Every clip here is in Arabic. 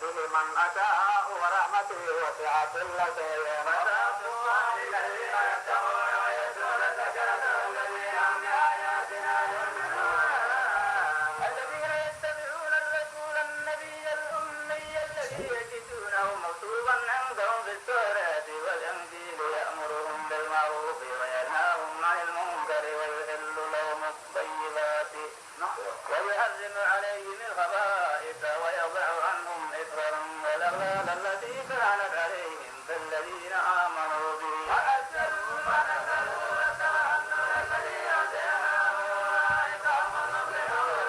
به من أشاء ورحمته وسعت كل شيء فسأكتبها للذين يتقون ويؤتون الزكاة والذين هم بآياتنا يؤمنون الذين يتبعون الرسول النبي الأمي الذي يجدونه مكتوبا عندهم في التوراة والإنجيل يأمرهم بالمعروف وينهاهم عن المنكر ويحل لهم الطيبات ويحرم عليهم الخبائث ويضع عنهم إصرهم والأغلال التي كانت عليهم فالذين آمنوا به وأسروا ونسلوا وتأمنوا الذين آتيناهم أولئك هم المفلحون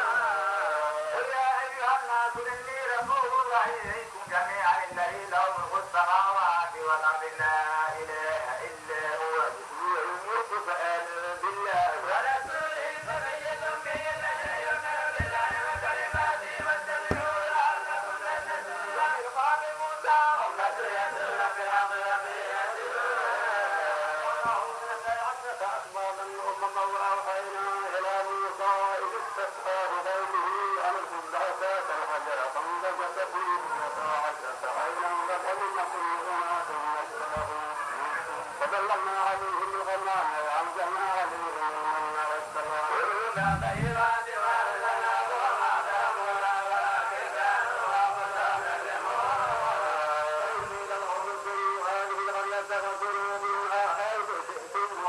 قل يا أيها الناس إني رسول الله إليكم جميعا الذي له ملك السماوات والأرض لا إله إلا هو يحيي ويميت فآمنوا بالله ورسوله فمن يؤمن به الذي يؤمن بالله وكلماته واتبعوا لعلكم تهتدون وإذ قال موسى والذي يتلون بالحق وأوحينا إلى موسى إذ استسقاه قومه أن اخذ بعصاك الحجر فانبجست فيه 12 عينا وكلمة أناس يشربون وظللنا عليهم الغمام وأنزلنا عليهم المن والسلوى كلوا طيبات وأرسلناهم وما تأمرنا ولكن كانوا أنفسهم يظلمون وإذ لهم ادخلوا هذه القرية فكلوا منها حيث شئتم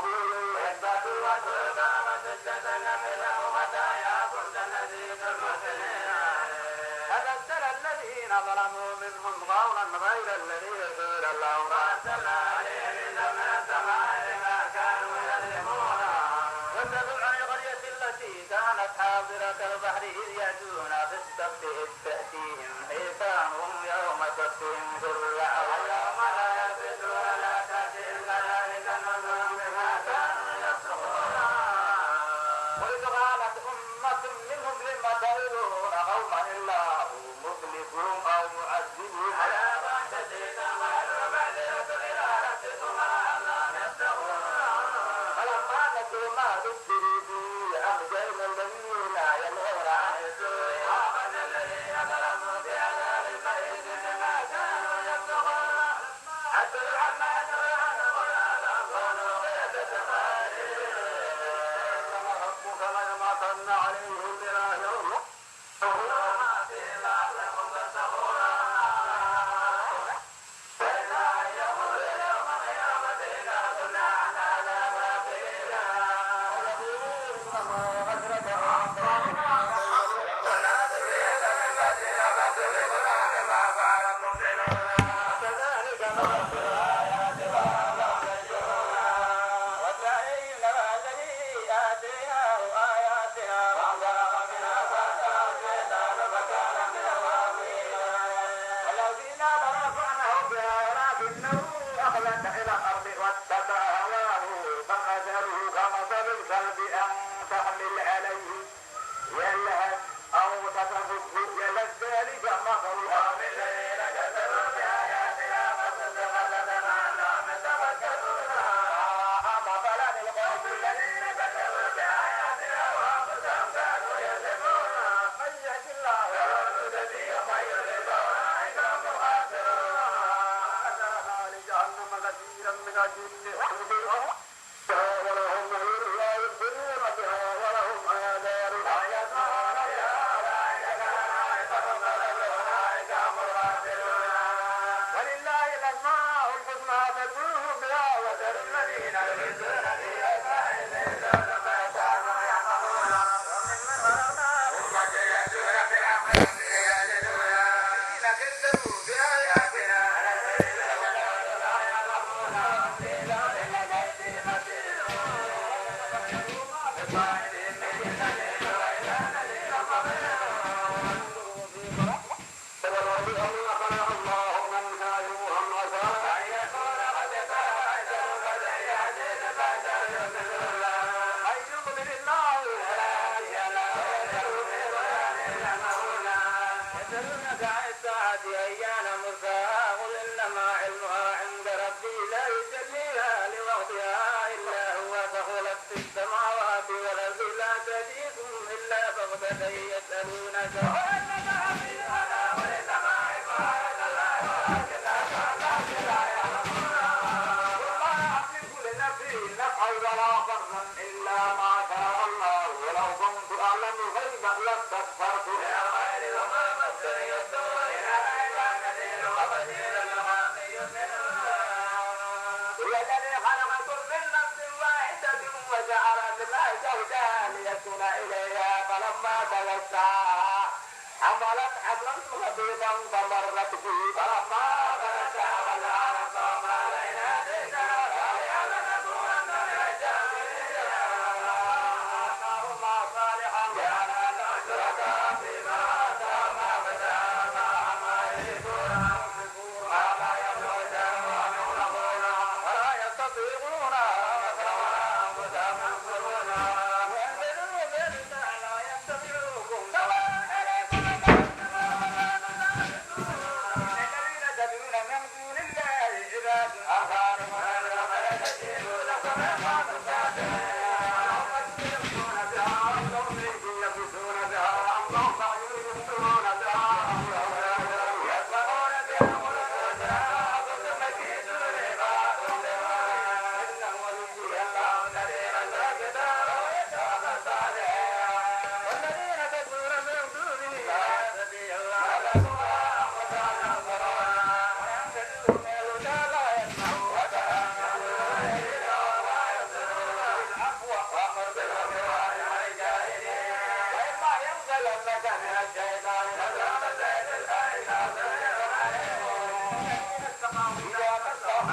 ويثبتوا وتؤتى وتجتن منهم متى يأكل نزيد المحسنين فبدل الذين ظلموا منهم قولا غير الذي قيل لهم فأرسلنا عليهم رجزا من السماء بما كانوا يظلمون واتبعوا عن القرية التي كانت حاضرة البحر إذ يأتون في السبت إذ تأتيهم حيتانهم يوم سبتهم شرعا ويوم لا يسبتون لا تأتيهم كذلك نبلوهم بما كانوا يفسقون وإذ قالت أمة منهم لم تعظون قوما الله مهلكهم أو معذبهم عذابا شديدا ولهم معذرة إلى ربكم لعلهم يتقون فلما نسوا ما ذكروا به أنجينا الذين ينهون عن السوء وأخذنا الذين ظلموا بعذاب بئيس بما كانوا يفسقون حتى عما نهوا عنه وأذاقوا غيرة خالدين ربك ليبعثن عليهم إلى يوم وما فيه لعلكم تتقون فإذا يقول يوم القيامة إذا كنا عن عذاب غافلين ونادرين من بدرنا فتبقنا بما فعل المبطلون كذلك نفصل الآيات لعلهم يرجعون والذين الذي آتيناه آياتنا فانسلخ منها فأتبعه الشيطان فكان من الغاوين والذين لرفعناه بها ولكنه أخلد إلى الأرض واتبع هواه فمثله كمثل الكلب أن تحمل عليه يلهث أو تتركه يلهث ذلك مثل القوم الذين كذبوا بآياتنا فاستغفر لهم يتفكرون مثلا القوم الذين كذبوا بآياتنا وأنفسهم كانوا يظلمون من يهد الله فهو المهتدي ومن يضلل فأولئك هم الخاسرون أعتدنا لجهنم كثيرا من الجن والإنس ولهم نار لا يبصرون بها ولهم آذان لا يسمعون بها أولئك كان حيثهم ضلوا أولئك هم الخاسرون ولله الأسماء الحسنى فادعوه بها وذروا الذين يلحدون في أسمائه يجزون ما كانوا يعملون وممن خلقنا أمة يهدون بالحق يهتدون الذين كذبوا بآياتنا الذين كفروا لا يعلمون وهم في ذلك غير مسيرون وكفروا ما بصاحبهم من سبيل وإذا نذير قبلهم والأرض أن خلق الله منها يوها وسارا أن يكون قد تأتوا فسيأتين بشر مثلنا أن يؤمن الله فلا هادي له ويدعو في ضلال يعمهون يسألونك عن الساعة أيان مرساها قل إنما علمها عند ربي لا يجليها لوقتها إلا هو ثقلت في السماوات والأرض لا تأتيكم إلا بغتة يسألونك وإنك حفيظ على كل سماع فمرت به فلما غشاها وجعل القوم علينا سيدنا فليعلم نكونن من الشاكرين اللهم صالحا جعلنا له شركاء فيما آتاهم فساء ما يريدون أنفسهم ما لا يملكون ولا يستطيعون نصرنا أنفسهم ينصرون وينزلوا بنا لا يتبعوكم سواء عليكم الذين تدعون من دون الله عباد أمثالكم لا تجدون لكم ما تستطيعون يستغفرون بها أنهم يلبسون بها أنهم يلبسون بها يسمعون بها ثم يكيدون بعضهم لبعض إنه ولي الله الذين الكتاب ويتوفى الصالحين والذين تدعون من دونه لا يستطيعون لكم أنفسهم ينصرون وينزلون من الهدى لا يسمعون وتأملون إلى وما يبصرون بالعفو وأمر بالعرف وعن الجاهلين وإما ينزلنك من الشيطان نزغ فاستعذ بالله إنه سميع عليم الذين استقاموا إذا مسهم